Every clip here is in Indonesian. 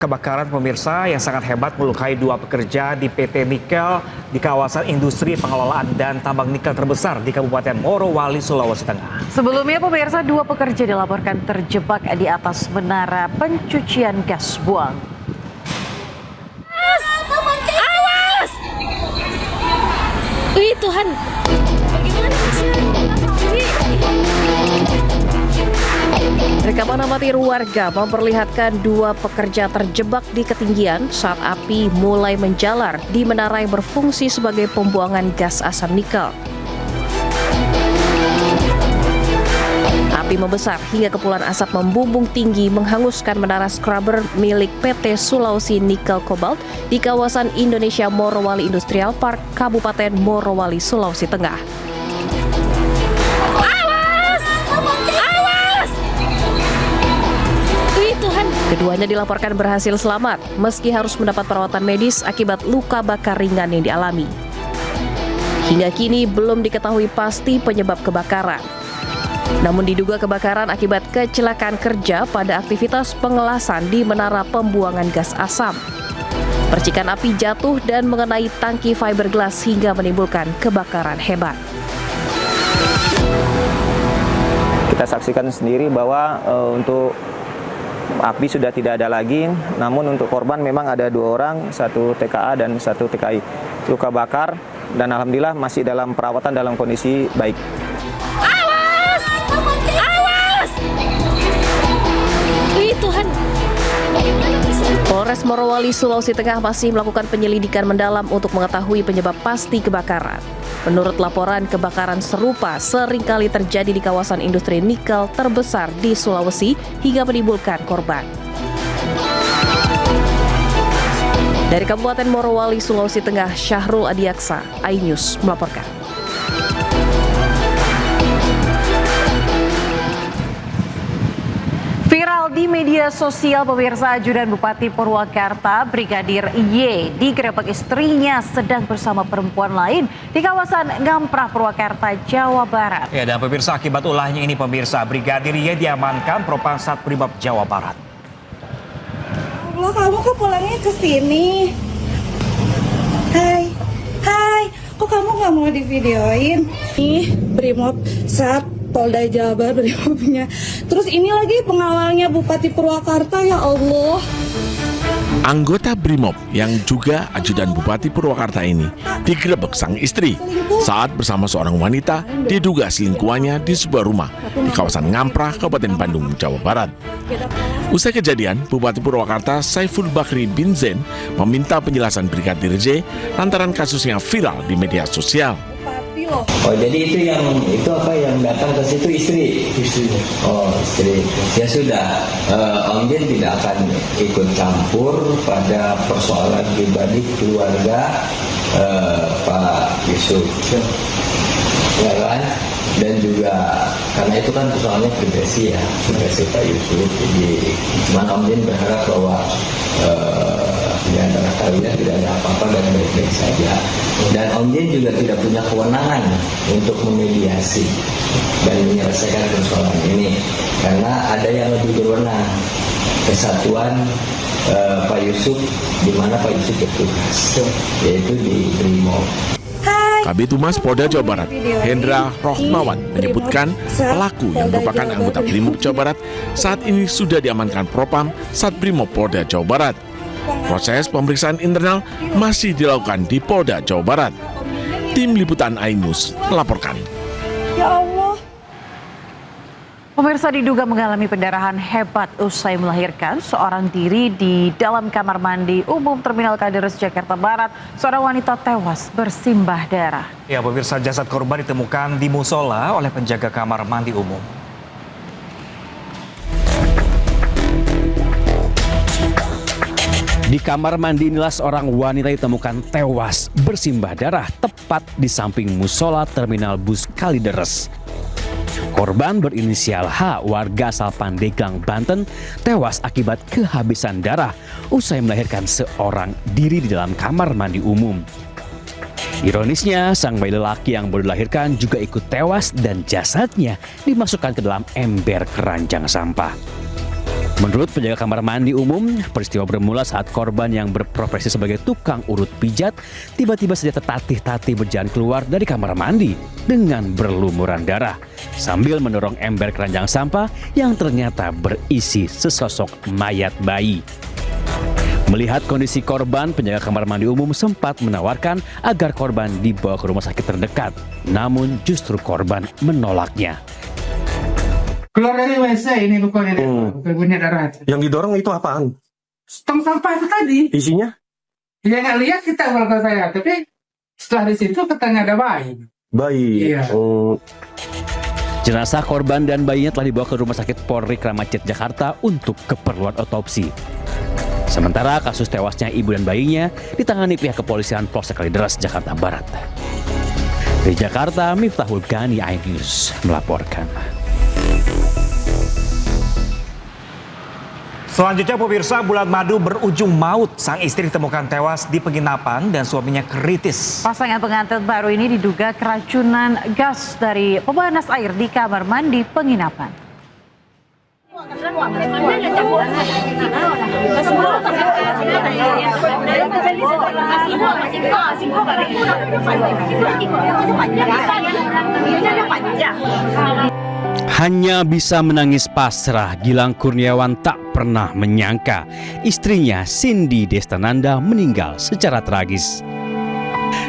Kebakaran pemirsa yang sangat hebat melukai dua pekerja di PT Nikel di kawasan industri pengelolaan dan tambang nikel terbesar di Kabupaten Morowali, Sulawesi Tengah. Sebelumnya pemirsa, dua pekerja dilaporkan terjebak di atas menara pencucian gas buang. Awas! Wih Tuhan, bagaimana sih? Rekaman amatir warga memperlihatkan dua pekerja terjebak di ketinggian saat api mulai menjalar di menara yang berfungsi sebagai pembuangan gas asam nikel. Api membesar hingga kepulan asap membumbung tinggi menghanguskan menara scrubber milik PT Sulawesi Nikel Cobalt di kawasan Indonesia Morowali Industrial Park, Kabupaten Morowali, Sulawesi Tengah. Keduanya dilaporkan berhasil selamat meski harus mendapat perawatan medis akibat luka bakar ringan yang dialami. Hingga kini belum diketahui pasti penyebab kebakaran. Namun diduga kebakaran akibat kecelakaan kerja pada aktivitas pengelasan di menara pembuangan gas asam. Percikan api jatuh dan mengenai tangki fiberglass hingga menimbulkan kebakaran hebat. Kita saksikan sendiri bahwa untuk api sudah tidak ada lagi, namun untuk korban memang ada 2 orang, 1 TKA dan 1 TKI. Luka bakar dan alhamdulillah masih dalam perawatan dalam kondisi baik. Awas! Awas! Wih Tuhan, Polres Morowali, Sulawesi Tengah masih melakukan penyelidikan mendalam untuk mengetahui penyebab pasti kebakaran. Menurut laporan, kebakaran serupa seringkali terjadi di kawasan industri nikel terbesar di Sulawesi hingga menimbulkan korban. Dari Kabupaten Morowali, Sulawesi Tengah, Syahrul Adiaksa, iNews melaporkan. Viral di media sosial pemirsa, ajudan Bupati Purwakarta Brigadir Y digerebek istrinya sedang bersama perempuan lain di kawasan Ngamprah, Purwakarta, Jawa Barat. Ya, dan pemirsa, akibat ulahnya ini pemirsa, Brigadir Y diamankan Propam Satrimob Jawa Barat. Allah, kamu kok pulangnya ke sini? Hai, kok kamu nggak mau divideoin? Nih, Brimob Sat Polda Jabar Brimobnya. Terus ini lagi pengawalnya Bupati Purwakarta, ya Allah. Anggota Brimob yang juga ajudan Bupati Purwakarta ini digerebek sang istri saat bersama seorang wanita diduga selingkuhannya di sebuah rumah di kawasan Ngamprah, Kabupaten Bandung, Jawa Barat. Usai kejadian, Bupati Purwakarta Saiful Bakri bin Zain meminta penjelasan Brigadir Y lantaran kasusnya viral di media sosial. Oh, jadi itu yang datang ke situ istri. Oh, istri. Ya sudah, Om Jin tidak akan ikut campur pada persoalan pribadi keluarga Pak Yusuf. Ya kan? Dan juga karena itu kan persoalannya privasi ya, privasi Pak Yusuf. Jadi cuma Om Jin berharap bahwa di antara kalian tidak ada apa-apa dan baik-baik saja. Dan Om Jin juga tidak punya kewenangan untuk memediasi dan menyelesaikan persoalan ini, karena ada yang lebih berwenang, kesatuan Pak Yusuf, di mana Pak Yusuf bertugas, yaitu di Brimob. Kabid Humas Polda Jawa Barat, Hendra Rohmawan, menyebutkan pelaku yang merupakan anggota Brimob Jawa Barat saat ini sudah diamankan Propam Satbrimob Polda Jawa Barat. Proses pemeriksaan internal masih dilakukan di Polda Jawa Barat. Tim Liputan iNews melaporkan. Ya Allah. Pemirsa, diduga mengalami pendarahan hebat usai melahirkan seorang diri di dalam kamar mandi umum Terminal Kalideres, Jakarta Barat. Seorang wanita tewas bersimbah darah. Ya, pemirsa, jasad korban ditemukan di musola oleh penjaga kamar mandi umum. Di kamar mandi inilah seorang wanita ditemukan tewas bersimbah darah tepat di samping musola Terminal Bus Kalideres. Korban berinisial H, warga asal Pandeglang, Banten, tewas akibat kehabisan darah usai melahirkan seorang diri di dalam kamar mandi umum. Ironisnya, sang bayi lelaki yang baru dilahirkan juga ikut tewas dan jasadnya dimasukkan ke dalam ember keranjang sampah. Menurut penjaga kamar mandi umum, peristiwa bermula saat korban yang berprofesi sebagai tukang urut pijat tiba-tiba saja tertatih-tatih berjalan keluar dari kamar mandi dengan berlumuran darah sambil mendorong ember keranjang sampah yang ternyata berisi sesosok mayat bayi. Melihat kondisi korban, penjaga kamar mandi umum sempat menawarkan agar korban dibawa ke rumah sakit terdekat. Namun justru korban menolaknya. Keluar dari WC ini bukan ini, bukan bunyi darah. Yang didorong itu apaan? Tong sampah itu tadi. Isinya? Ya nggak lihat kita kalau saya, tapi setelah di situ katanya ada bayi. Bayi. Iya. Jenazah korban dan bayinya telah dibawa ke Rumah Sakit Polri Kramat Jati Jakarta untuk keperluan otopsi. Sementara kasus tewasnya ibu dan bayinya ditangani pihak kepolisian Polsek Kalideres, Jakarta Barat. Di Jakarta, Miftahul Ghani, iNews melaporkan. Selanjutnya pemirsa, bulan madu berujung maut. Sang istri ditemukan tewas di penginapan dan suaminya kritis. Pasangan pengantin baru ini diduga keracunan gas dari pemanas air di kamar mandi penginapan. Hanya bisa menangis pasrah, Gilang Kurniawan tak pernah menyangka istrinya Cindy Destananda meninggal secara tragis.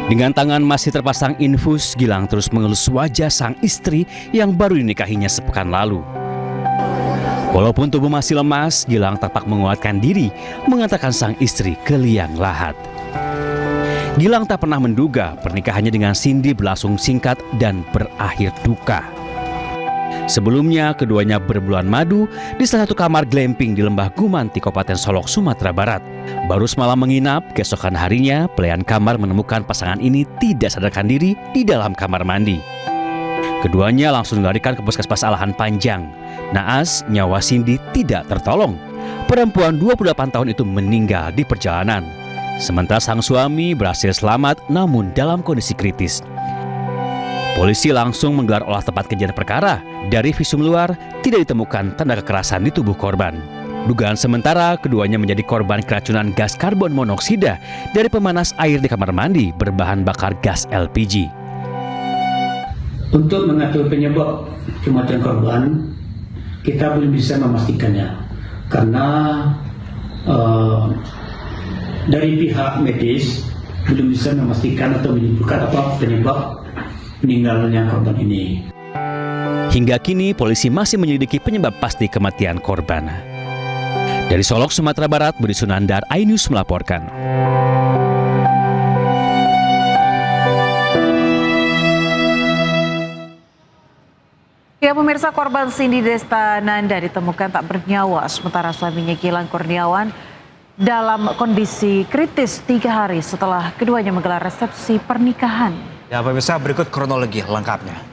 Dengan tangan masih terpasang infus, Gilang terus mengelus wajah sang istri yang baru dinikahinya sepekan lalu. Walaupun tubuh masih lemas, Gilang tampak menguatkan diri mengantarkan sang istri ke liang lahat. Gilang tak pernah menduga pernikahannya dengan Cindy berlangsung singkat dan berakhir duka. Sebelumnya, keduanya berbulan madu di salah satu kamar glamping di Lembah Gumanti, Kabupaten Solok, Sumatera Barat. Baru semalam menginap, keesokan harinya pelayan kamar menemukan pasangan ini tidak sadarkan diri di dalam kamar mandi. Keduanya langsung dilarikan ke Puskesmas Alahan Panjang. Naas, nyawa Cindy tidak tertolong. Perempuan 28 tahun itu meninggal di perjalanan. Sementara sang suami berhasil selamat namun dalam kondisi kritis. Polisi langsung menggelar olah tempat kejadian perkara. Dari visum luar, tidak ditemukan tanda kekerasan di tubuh korban. Dugaan sementara, keduanya menjadi korban keracunan gas karbon monoksida dari pemanas air di kamar mandi berbahan bakar gas LPG. Untuk mengatur penyebab kematian korban, kita belum bisa memastikannya. Karena dari pihak medis belum bisa memastikan atau menyimpulkan apa penyebab meninggalnya korban ini. Hingga kini polisi masih menyelidiki penyebab pasti kematian korban. Dari Solok, Sumatera Barat, Budi Sunandar, iNews melaporkan. Ya pemirsa, korban Cindy Destananda ditemukan tak bernyawa, sementara suaminya Gilang Kurniawan dalam kondisi kritis 3 hari setelah keduanya menggelar resepsi pernikahan. Ya pemirsa, berikut kronologi lengkapnya.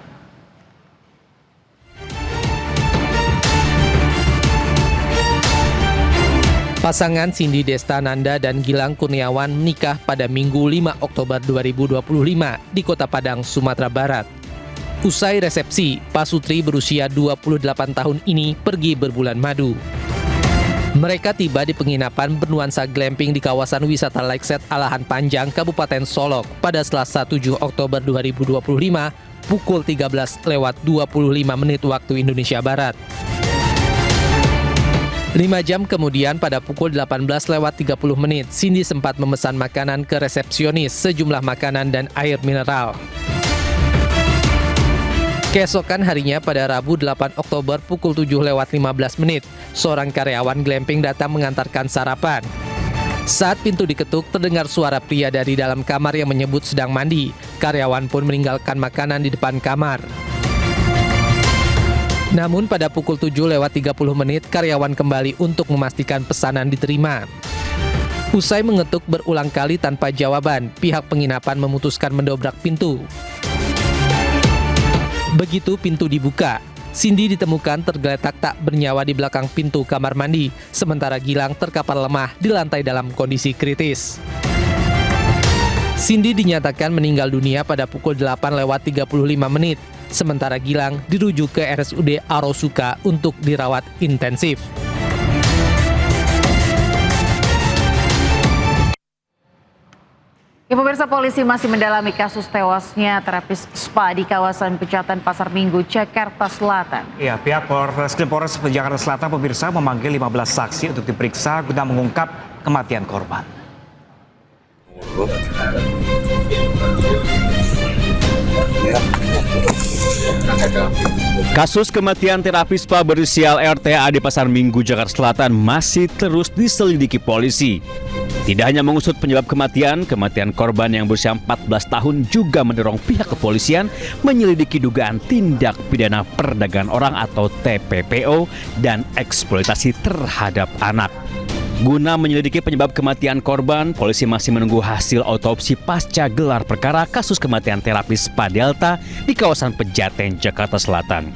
Pasangan Cindy Destananda dan Gilang Kurniawan menikah pada Minggu 5 Oktober 2025 di Kota Padang, Sumatera Barat. Usai resepsi, Pasutri berusia 28 tahun ini pergi berbulan madu. Mereka tiba di penginapan bernuansa glamping di kawasan wisata Lakeside Alahan Panjang, Kabupaten Solok pada Selasa 7 Oktober 2025 pukul 13:25 waktu Indonesia Barat. 5 jam kemudian pada pukul 18:30 Cindy sempat memesan makanan ke resepsionis, sejumlah makanan dan air mineral. Keesokan harinya pada Rabu 8 Oktober pukul 7:15 seorang karyawan glamping datang mengantarkan sarapan. Saat pintu diketuk, terdengar suara pria dari dalam kamar yang menyebut sedang mandi. Karyawan pun meninggalkan makanan di depan kamar. Namun pada pukul 7:30 karyawan kembali untuk memastikan pesanan diterima. Usai mengetuk berulang kali tanpa jawaban, pihak penginapan memutuskan mendobrak pintu. Begitu pintu dibuka, Cindy ditemukan tergeletak tak bernyawa di belakang pintu kamar mandi, sementara Gilang terkapar lemah di lantai dalam kondisi kritis. Cindy dinyatakan meninggal dunia pada pukul 8:35, sementara Gilang dirujuk ke RSUD Arosuka untuk dirawat intensif. Ya, pemirsa, polisi masih mendalami kasus tewasnya terapis spa di kawasan Pejaten Pasar Minggu, Jakarta Selatan. Ya, pihak Polres Jakarta Selatan pemirsa memanggil 15 saksi untuk diperiksa guna mengungkap kematian korban. Kasus kematian terapis spa berinisial RTA di Pasar Minggu, Jakarta Selatan masih terus diselidiki polisi. Tidak hanya mengusut penyebab kematian korban yang berusia 14 tahun juga mendorong pihak kepolisian menyelidiki dugaan tindak pidana perdagangan orang atau TPPO dan eksploitasi terhadap anak. Guna menyelidiki penyebab kematian korban, polisi masih menunggu hasil otopsi pasca gelar perkara kasus kematian terapis spa Delta di kawasan Pejaten, Jakarta Selatan.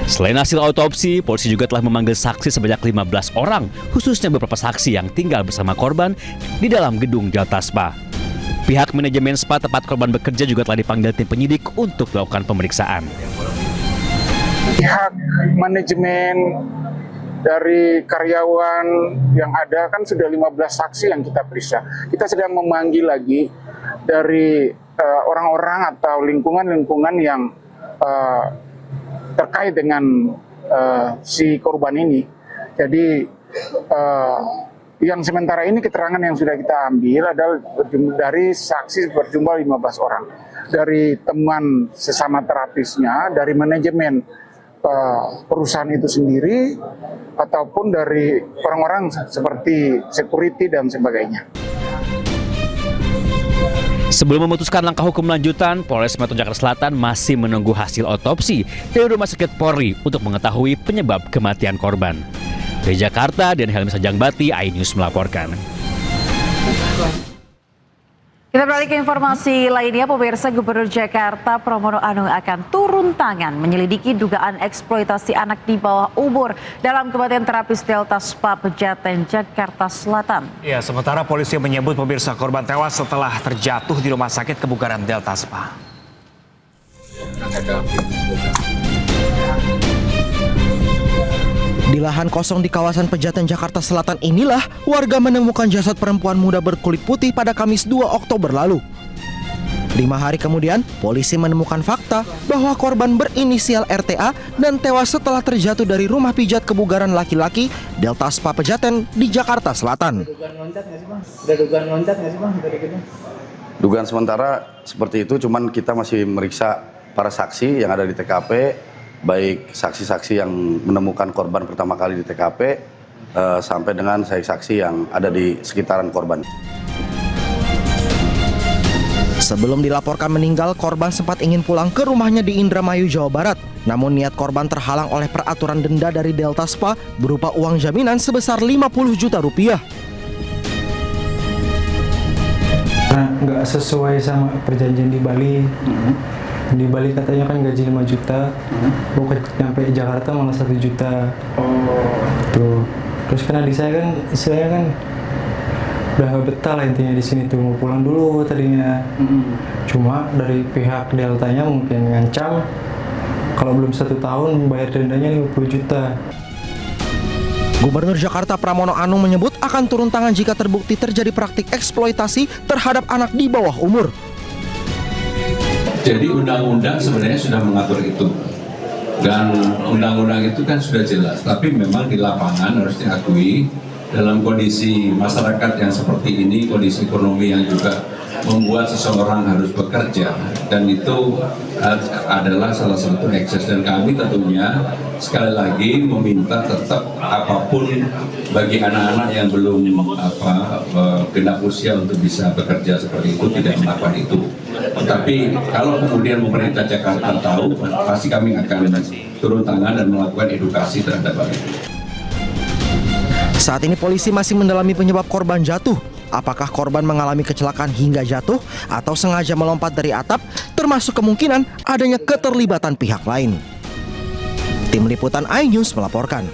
Selain hasil otopsi, polisi juga telah memanggil saksi sebanyak 15 orang, khususnya beberapa saksi yang tinggal bersama korban di dalam gedung Delta Spa. Pihak manajemen spa tempat korban bekerja juga telah dipanggil tim penyidik untuk melakukan pemeriksaan. Pihak manajemen dari karyawan yang ada kan sudah 15 saksi yang kita periksa. Kita sedang memanggil lagi dari orang-orang atau lingkungan-lingkungan yang terkait dengan si korban ini. Jadi yang sementara ini keterangan yang sudah kita ambil adalah dari saksi berjumlah 15 orang. Dari teman sesama terapisnya, dari manajemen perusahaan itu sendiri, ataupun dari orang-orang seperti security dan sebagainya. Sebelum memutuskan langkah hukum lanjutan, Polres Metro Jakarta Selatan masih menunggu hasil otopsi dari Rumah Sakit Polri untuk mengetahui penyebab kematian korban. Dari Jakarta, dan Helmi Sajangbati, iNews melaporkan. Kita beralih ke informasi lainnya, pemirsa. Gubernur Jakarta Pramono Anung akan turun tangan menyelidiki dugaan eksploitasi anak di bawah umur dalam kematian terapis Delta Spa Pejaten, Jakarta Selatan. Ya, sementara polisi menyebut pemirsa korban tewas setelah terjatuh di Rumah Sakit Kebugaran Delta Spa. Di lahan kosong di kawasan Pejaten, Jakarta Selatan inilah warga menemukan jasad perempuan muda berkulit putih pada Kamis 2 Oktober lalu. 5 hari kemudian, polisi menemukan fakta bahwa korban berinisial RTA dan tewas setelah terjatuh dari rumah pijat kebugaran laki-laki Delta Spa Pejaten di Jakarta Selatan. Dugaan sementara seperti itu, cuman kita masih meriksa para saksi yang ada di TKP, baik saksi-saksi yang menemukan korban pertama kali di TKP sampai dengan saksi yang ada di sekitaran korban. Sebelum dilaporkan meninggal, korban sempat ingin pulang ke rumahnya di Indramayu, Jawa Barat. Namun niat korban terhalang oleh peraturan denda dari Delta Spa berupa uang jaminan sebesar 50 juta rupiah. Nggak sesuai sama perjanjian di Bali. Di Bali katanya kan gaji 5 juta, nyampe Jakarta malah 1 juta. Tuh. Terus kan adik saya kan udah nggak betah lah intinya di sini tuh, mau pulang dulu tadinya. Cuma dari pihak Deltanya mungkin ngancam kalau belum 1 tahun bayar dendanya 50 juta. Gubernur Jakarta Pramono Anung menyebut akan turun tangan jika terbukti terjadi praktik eksploitasi terhadap anak di bawah umur. Jadi undang-undang sebenarnya sudah mengatur itu, dan undang-undang itu kan sudah jelas, tapi memang di lapangan harus diakui dalam kondisi masyarakat yang seperti ini, kondisi ekonomi yang juga membuat seseorang harus bekerja, dan itu adalah salah satu ekses. Dan kami tentunya sekali lagi meminta tetap apapun bagi anak-anak yang belum genap usia untuk bisa bekerja seperti itu, tidak melakukan itu. Tetapi kalau kemudian pemerintah Jakarta tahu, pasti kami akan turun tangan dan melakukan edukasi terhadap hal itu. Saat ini polisi masih mendalami penyebab korban jatuh. Apakah korban mengalami kecelakaan hingga jatuh atau sengaja melompat dari atap, termasuk kemungkinan adanya keterlibatan pihak lain. Tim Liputan iNews melaporkan.